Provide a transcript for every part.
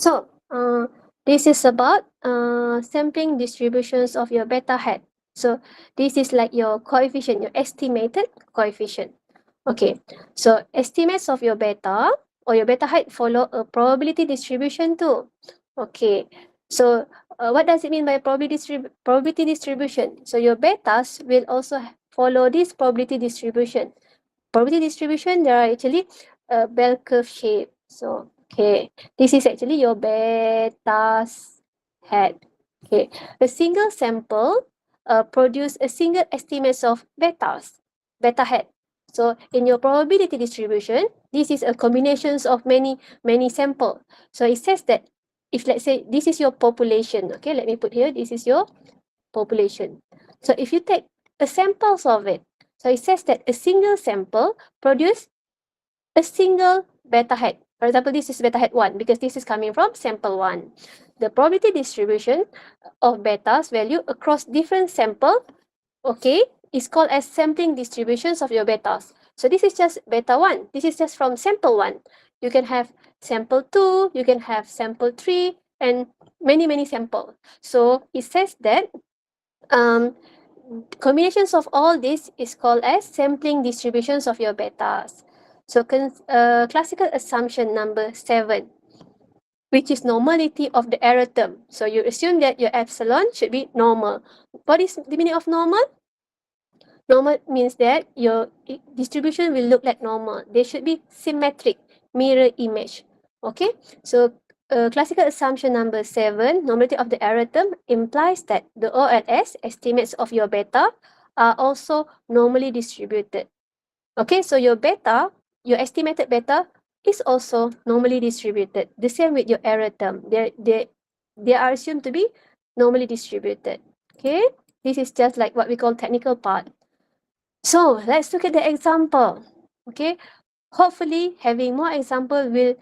So, this is about sampling distributions of your beta hat. So, this is like your coefficient, your estimated coefficient. Okay, so estimates of your beta or your beta height follow a probability distribution too. Okay, so what does it mean by probability distribution? So your betas will also follow this probability distribution. Probability distribution, there are actually a bell curve shape. So, okay, this is actually your beta's head. Okay, a single sample produce a single estimates of beta head. So, in your probability distribution, this is a combinations of many sample. So, it says that if let's say this is your population, okay, let me put here, this is your population. So, if you take a samples of it, so it says that a single sample produce a single beta head. For example, this is beta head 1 because this is coming from sample 1. The probability distribution of beta's value across different sample, okay, is called as sampling distributions of your betas. So this is just beta 1. This is just from sample 1. You can have sample 2, you can have sample 3, and many sample. So it says that um, combinations of all this is called as sampling distributions of your betas. So classical assumption number 7, which is normality of the error term. So you assume that your epsilon should be normal. What is the meaning of normal? Normal means that your distribution will look like normal. They should be symmetric, mirror image. Okay, so classical assumption number 7, normality of the error term, implies that the OLS, estimates of your beta, are also normally distributed. Okay, so your beta, your estimated beta, is also normally distributed. The same with your error term. They are assumed to be normally distributed. Okay, this is just like what we call technical part. So let's look at the example. Okay, hopefully having more example will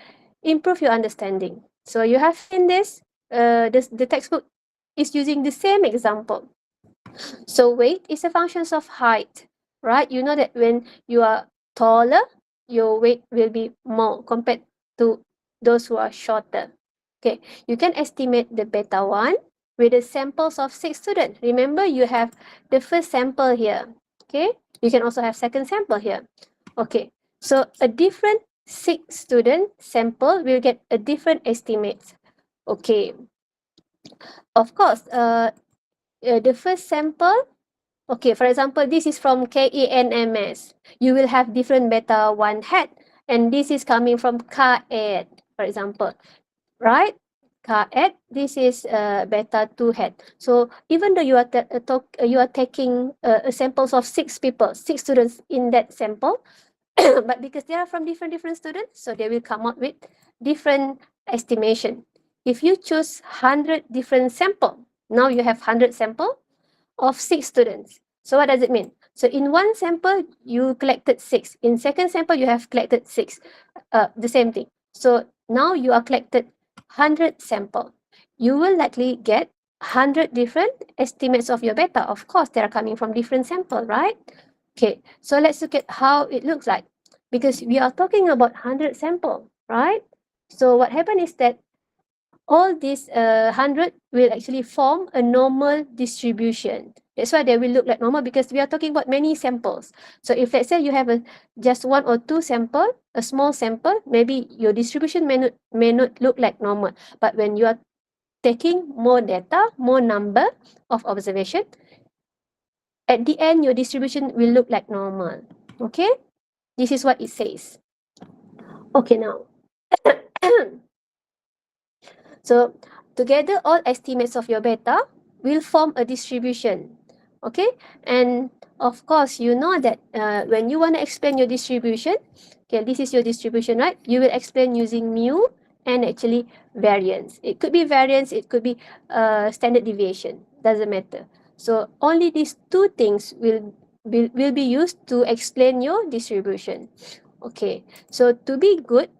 improve your understanding. So you have seen this, the textbook is using the same example. So weight is a function of height, right? You know that when you are taller, your weight will be more compared to those who are shorter. Okay, you can estimate the beta 1 with the samples of 6 students. Remember, you have the first sample here. Okay, you can also have second sample here. Okay, so a different 6 student sample will get a different estimate. Okay, of course, the first sample, okay, for example, this is from KENMS. You will have different beta 1 hat, and this is coming from KAED, for example, right? KAED, this is beta 2 hat. So even though you are taking samples of 6 people, 6 students in that sample, but because they are from different students, so they will come up with different estimation. If you choose 100 different sample, now you have 100 sample of 6 students. So what does it mean? So in one sample, you collected 6. In second sample, you have collected 6. The same thing. So now you are collected 100 sample. You will likely get 100 different estimates of your beta. Of course, they are coming from different sample, right? Okay, so let's look at how it looks like. Because we are talking about 100 sample, right? So what happened is that all these 100 will actually form a normal distribution. That's why they will look like normal because we are talking about many samples. So if let's say you have just 1 or 2 sample, a small sample, maybe your distribution may not look like normal. But when you are taking more data, more number of observation, at the end, your distribution will look like normal. Okay? This is what it says. Okay, now. So together all estimates of your beta will form a distribution. Okay, and of course you know that when you want to explain your distribution, okay, this is your distribution, right? You will explain using mu and actually variance. It could be variance, it could be standard deviation, doesn't matter. So only these two things will be used to explain your distribution. Okay, so to be good,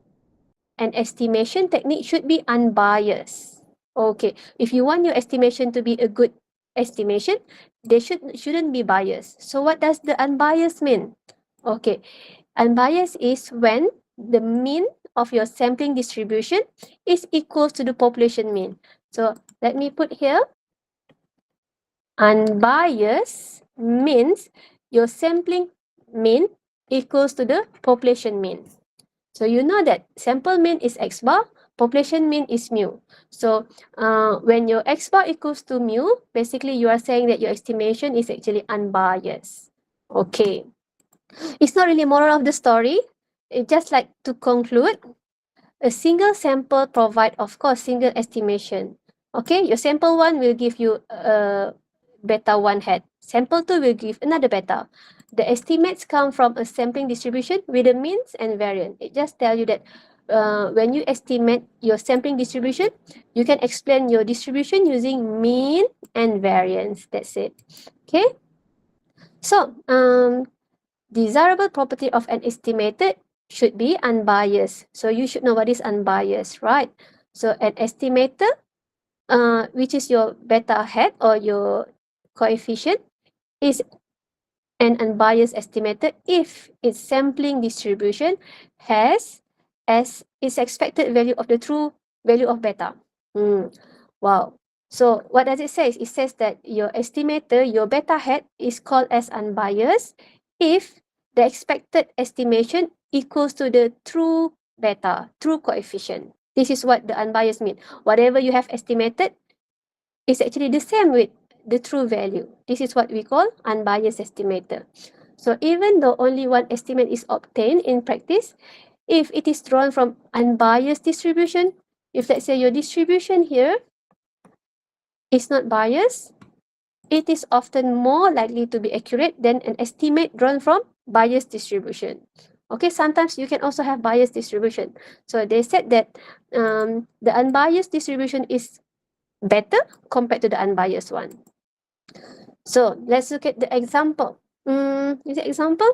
an estimation technique should be unbiased. Okay, if you want your estimation to be a good estimation, they shouldn't be biased. So what does the unbiased mean? Okay, unbiased is when the mean of your sampling distribution is equal to the population mean. So let me put here, unbiased means your sampling mean equals to the population mean. So you know that sample mean is x bar, population mean is mu. So when your x bar equals to mu, basically you are saying that your estimation is actually unbiased. Okay. It's not really moral of the story. It's just like to conclude, a single sample provide, of course, single estimation. Okay, your sample 1 will give you a beta 1 hat. Sample 2 will give another beta. The estimates come from a sampling distribution with the means and variance. It just tells you that when you estimate your sampling distribution, you can explain your distribution using mean and variance. That's it. Okay. So, desirable property of an estimated should be unbiased. So you should know what is unbiased, right? So an estimator, which is your beta hat or your coefficient, is an unbiased estimator if its sampling distribution has as its expected value of the true value of beta. Wow. So what does it say? It says that your estimator, your beta hat, is called as unbiased if the expected estimation equals to the true beta, true coefficient. This is what the unbiased means. Whatever you have estimated is actually the same with the true value. This is what we call unbiased estimator. So even though only one estimate is obtained in practice, if it is drawn from unbiased distribution, if let's say your distribution here is not biased, it is often more likely to be accurate than an estimate drawn from biased distribution. Okay, sometimes you can also have biased distribution. So they said that the unbiased distribution is better compared to the unbiased one. So let's look at the example. Is it example?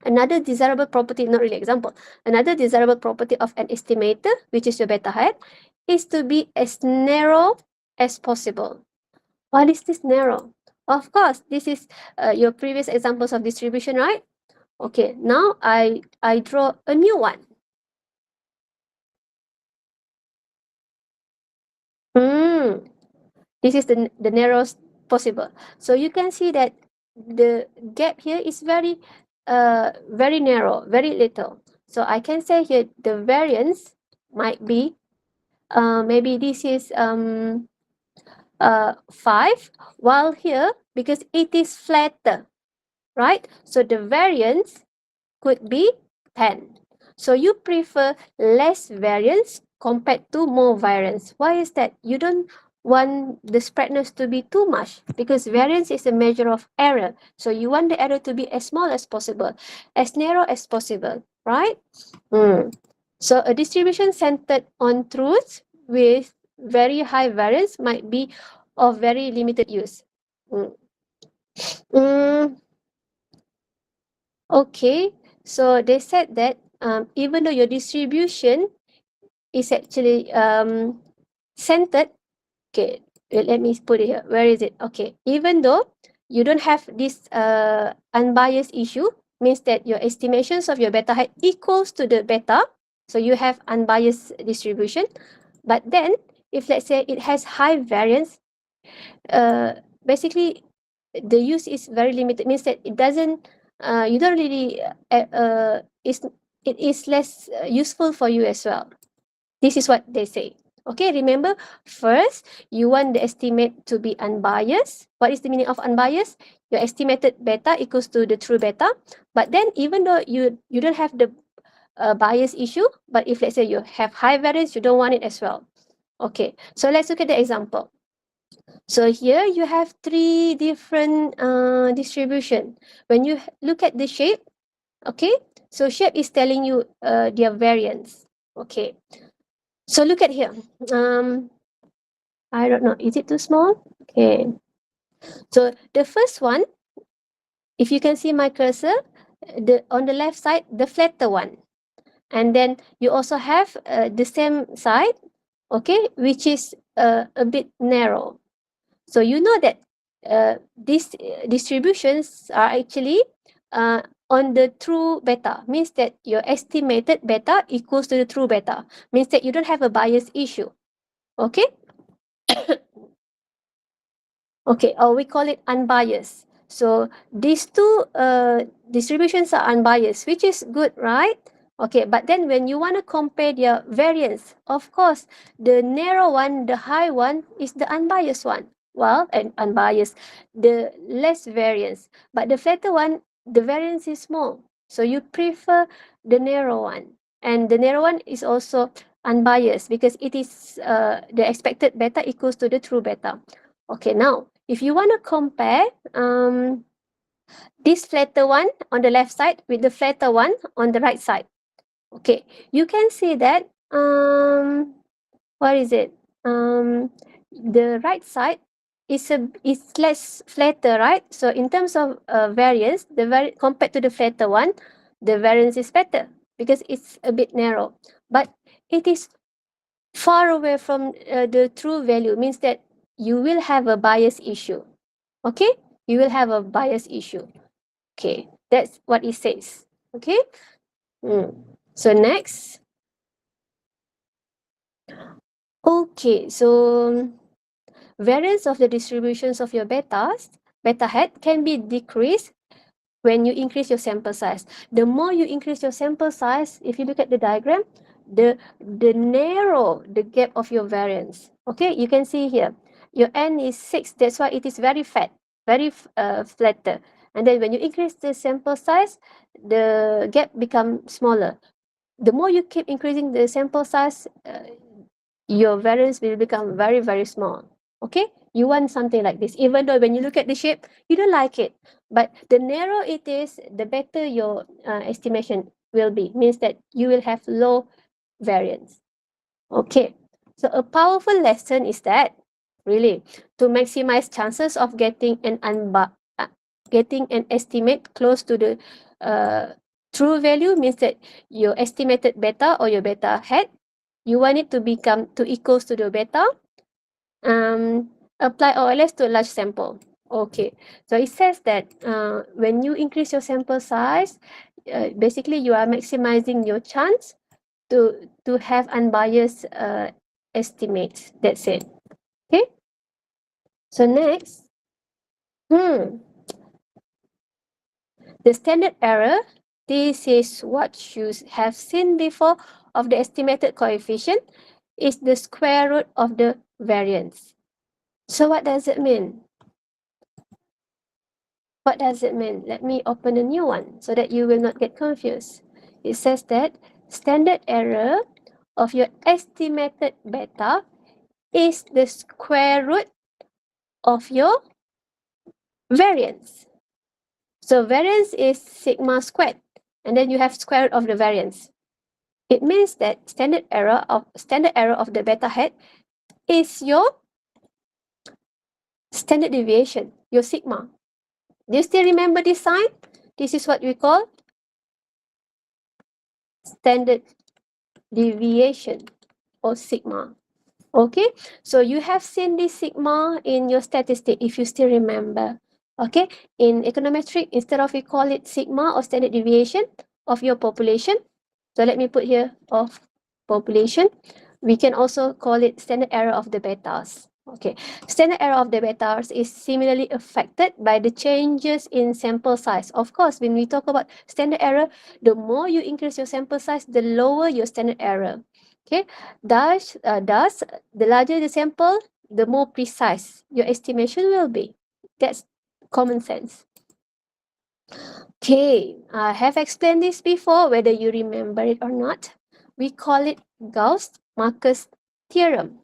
Another desirable property, not really example, another desirable property of an estimator, which is your beta hat, is to be as narrow as possible. What is this narrow? Of course, this is your previous examples of distribution, right? Okay, now I draw a new one. This is the narrowest possible. So you can see that the gap here is very narrow, very little. So I can say here the variance might be maybe this is 5, while here, because it is flatter, right? So the variance could be 10. So you prefer less variance compared to more variance. Why is that? You don't want the spreadness to be too much because variance is a measure of error. So you want the error to be as small as possible, as narrow as possible, right? So a distribution centered on truths with very high variance might be of very limited use. Okay, so they said that even though your distribution is actually centered, okay, let me put it here. Where is it? Okay, even though you don't have this unbiased issue, means that your estimations of your beta height equals to the beta, so you have unbiased distribution. But then, if let's say it has high variance, basically the use is very limited, means that it doesn't you don't really it is less useful for you as well. This is what they say. Okay, remember, first you want the estimate to be unbiased. What is the meaning of unbiased? Your estimated beta equals to the true beta. But then even though you don't have the bias issue, but if let's say you have high variance, you don't want it as well. Okay, so let's look at the example. So here you have 3 different distribution. When you look at the shape, okay, so shape is telling you their variance. Okay, so look at here. I don't know, is it too small? Okay, so the first one, if you can see my cursor, on the left side, the flatter one. And then you also have the same side, okay, which is a bit narrow. So you know that these distributions are actually on the true beta, means that your estimated beta equals to the true beta, means that you don't have a bias issue. Okay? Okay, or we call it unbiased. So these two distributions are unbiased, which is good, right? Okay, but then when you want to compare their variance, of course, the narrow one, the high one, is the unbiased one. Well, and unbiased, the less variance. But the flatter one, the variance is small. So you prefer the narrow one. And the narrow one is also unbiased because it is the expected beta equals to the true beta. Okay, now, if you want to compare this flatter one on the left side with the flatter one on the right side, okay, you can see that, what is it? The right side is less flatter, right? So in terms of variance, compared to the flatter one, the variance is better because it's a bit narrow. But it is far away from the true value, means that you will have a bias issue. Okay, you will have a bias issue. Okay, that's what it says. Okay. So next. Okay, so variance of the distributions of your beta hat can be decreased when you increase your sample size. The more you increase your sample size, if you look at the diagram, the narrow the gap of your variance. Okay, you can see here, your n is 6, that's why it is very fat, very flatter. And then when you increase the sample size, the gap becomes smaller. The more you keep increasing the sample size, your variance will become very, very small. Okay, you want something like this, even though when you look at the shape, you don't like it. But the narrower it is, the better your estimation will be, means that you will have low variance. Okay, so a powerful lesson is that, really, to maximize chances of getting getting an estimate close to the true value, means that your estimated beta or your beta hat, you want it to become to equals to the beta. Apply OLS to a large sample. Okay, so it says that when you increase your sample size, basically you are maximizing your chance to have unbiased estimates. That's it. Okay. So next, the standard error. This is what you have seen before of the estimated coefficient, is the square root of the variance. So what does it mean? What does it mean? Let me open a new one so that you will not get confused. It says that standard error of your estimated beta is the square root of your variance. So variance is sigma squared, and then you have square root of the variance. It means that standard error of the beta hat is your standard deviation, your sigma. Do you still remember this sign? This is what we call standard deviation or sigma. Okay, so you have seen this sigma in your statistic, if you still remember. Okay, in econometric, instead of we call it sigma or standard deviation of your population, so let me put here of population, we can also call it standard error of the betas. Okay, standard error of the betas is similarly affected by the changes in sample size. Of course, when we talk about standard error, the more you increase your sample size, the lower your standard error. Okay, thus the larger the sample, the more precise your estimation will be. That's common sense. Okay, I have explained this before, whether you remember it or not. We call it Gauss-Markov theorem.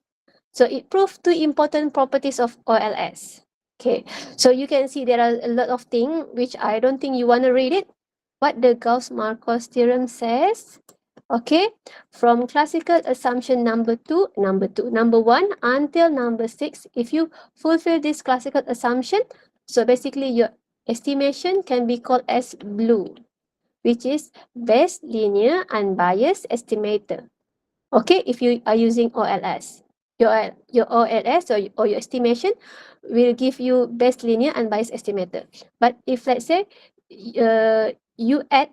So it proves two important properties of OLS. Okay, so you can see there are a lot of things which I don't think you want to read it. What the Gauss-Markov theorem says. Okay, from classical assumption number one until number 6, if you fulfill this classical assumption, so basically your estimation can be called as blue, which is best linear unbiased estimator. Okay, if you are using OLS, your OLS or your estimation will give you best linear unbiased estimator. But if let's say you add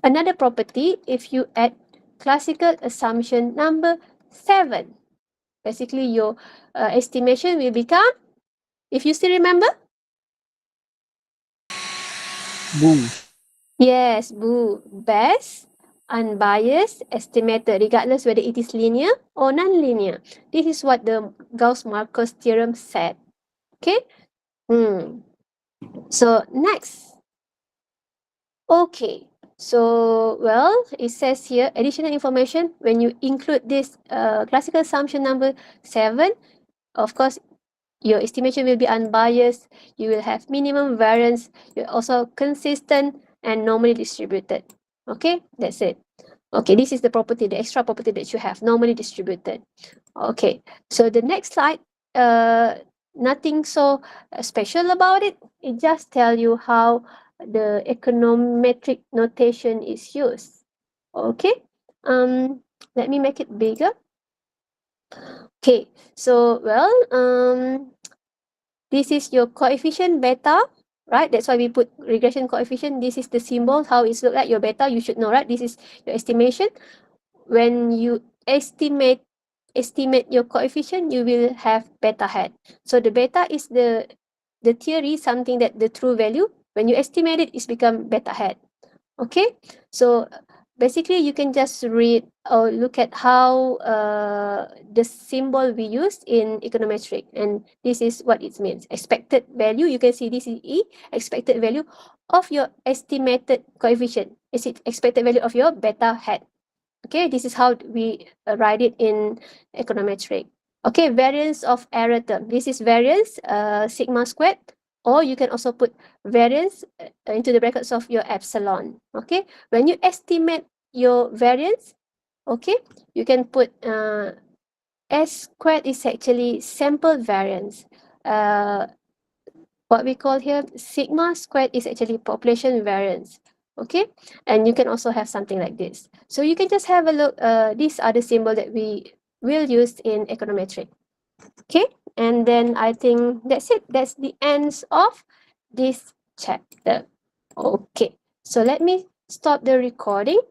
another property if you add classical assumption number 7. Basically, your estimation will become, if you still remember? Boo. Yes, boo. Best, unbiased, estimated, regardless whether it is linear or non-linear. This is what the Gauss-Markov theorem said. Okay? So, next. Okay. So, well, it says here, additional information, when you include this classical assumption number 7, of course, your estimation will be unbiased, you will have minimum variance, you're also consistent and normally distributed. Okay, that's it. Okay, this is the property, the extra property that you have, normally distributed. Okay, so the next slide, nothing so special about it. It just tell you how the econometric notation is used. Okay, let me make it bigger. Okay, so well, this is your coefficient beta, right? That's why we put regression coefficient. This is the symbol, how it looks like your beta. You should know, right? This is your estimation. When you estimate your coefficient, you will have beta hat. So the beta is the theory, something that the true value. When you estimate it, it's become beta hat. Okay, so basically you can just read or look at how the symbol we used in econometric, and this is what it means. Expected value, you can see this is E, expected value of your estimated coefficient. Is it expected value of your beta hat? Okay, this is how we write it in econometric. Okay, variance of error term. This is variance, sigma squared, or you can also put variance into the brackets of your epsilon. Okay, when you estimate your variance, okay, you can put S squared is actually sample variance. What we call here sigma squared is actually population variance. Okay, and you can also have something like this. So you can just have a look. These are the symbol that we will use in econometric. Okay, and then I think that's it. That's the ends of this chapter. Okay, so let me stop the recording.